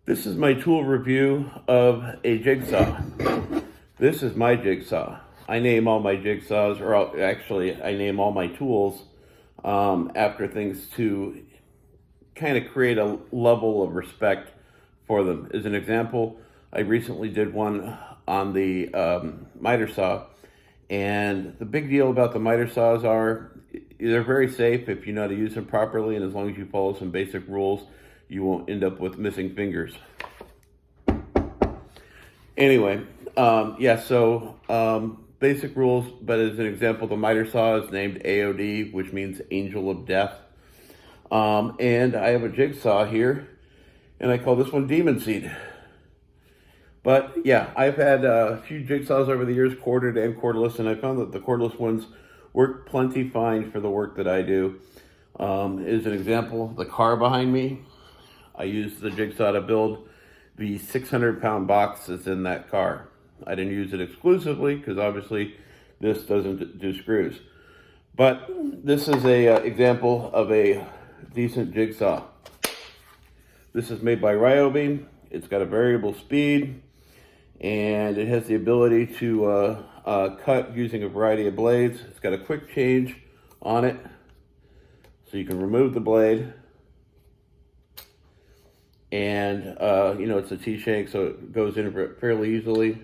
This is my tool review of a jigsaw. This is my jigsaw. I name all my jigsaws, or actually I name all my tools after things to kind of create a level of respect for them. As an example, I recently did one on the miter saw, and the big deal about the miter saws are they're very safe if you know how to use them properly, and as long as you follow some basic rules, you won't end up with missing fingers. Anyway, basic rules, but as an example, the miter saw is named AOD, which means Angel of Death. And I have a jigsaw here, and I call this one Demon Seed. But yeah, I've had a few jigsaws over the years, corded and cordless, and I found that the cordless ones work plenty fine for the work that I do. As an example, the car behind me, I used the jigsaw to build the 600-pound box that's in that car. I didn't use it exclusively because obviously this doesn't do screws. But this is a example of a decent jigsaw. This is made by Ryobi. It's got a variable speed, and it has the ability to cut using a variety of blades. It's got a quick change on it, so you can remove the blade. And, it's a T-shank, so it goes in fairly easily.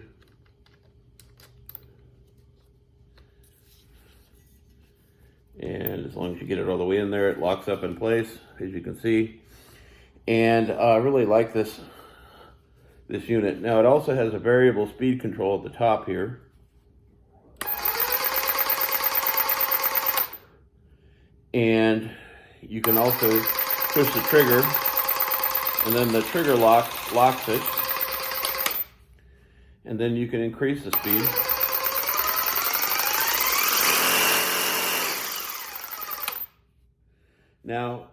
And as long as you get it all the way in there, it locks up in place, as you can see. And I really like this unit. Now, it also has a variable speed control at the top here. And you can also push the trigger, and then the trigger locks it, and then you can increase the speed. Now,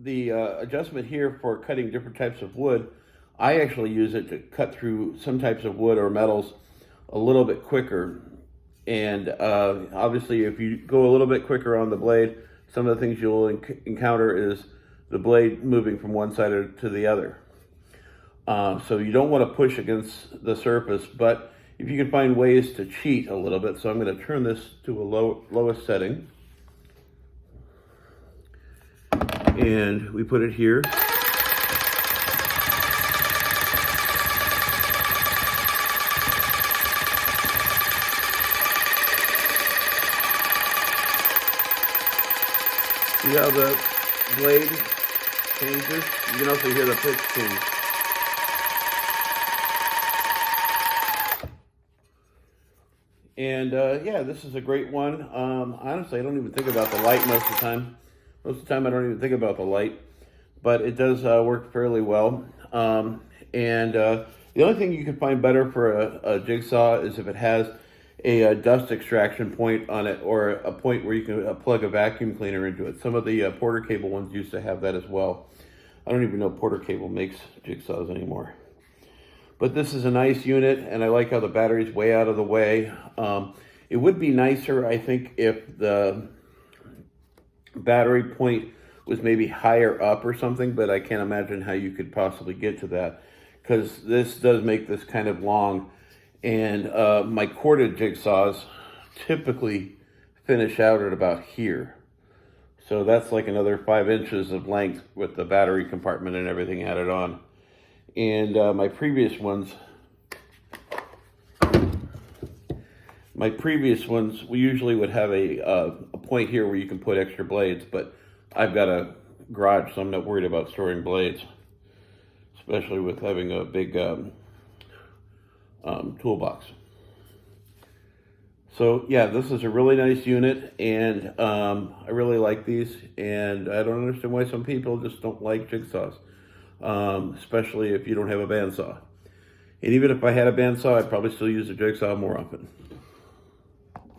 the adjustment here for cutting different types of wood, I actually use it to cut through some types of wood or metals a little bit quicker. And obviously, if you go a little bit quicker on the blade, some of the things you'll encounter is the blade moving from one side to the other. So you don't want to push against the surface, but if you can find ways to cheat a little bit, so I'm going to turn this to a lowest setting. And we put it here. See how the blade changes? You can also hear the pitch change. And this is a great one. Honestly, I don't even think about the light most of the time. Most of the time I don't even think about the light, but it does work fairly well. The only thing you can find better for a jigsaw is if it has a dust extraction point on it, or a point where you can plug a vacuum cleaner into it. Some of the Porter Cable ones used to have that as well. I don't even know Porter Cable makes jigsaws anymore. But this is a nice unit, and I like how the battery's way out of the way. It would be nicer, I think, if the battery point was maybe higher up or something, but I can't imagine how you could possibly get to that, because this does make this kind of long. And my corded jigsaws typically finish out at about here. So that's like another 5 inches of length with the battery compartment and everything added on. And my previous ones, we usually would have a point here where you can put extra blades, but I've got a garage, so I'm not worried about storing blades, especially with having a big toolbox. So yeah, this is a really nice unit, and I really like these, and I don't understand why some people just don't like jigsaws, especially if you don't have a bandsaw. And even if I had a bandsaw, I'd probably still use a jigsaw more often.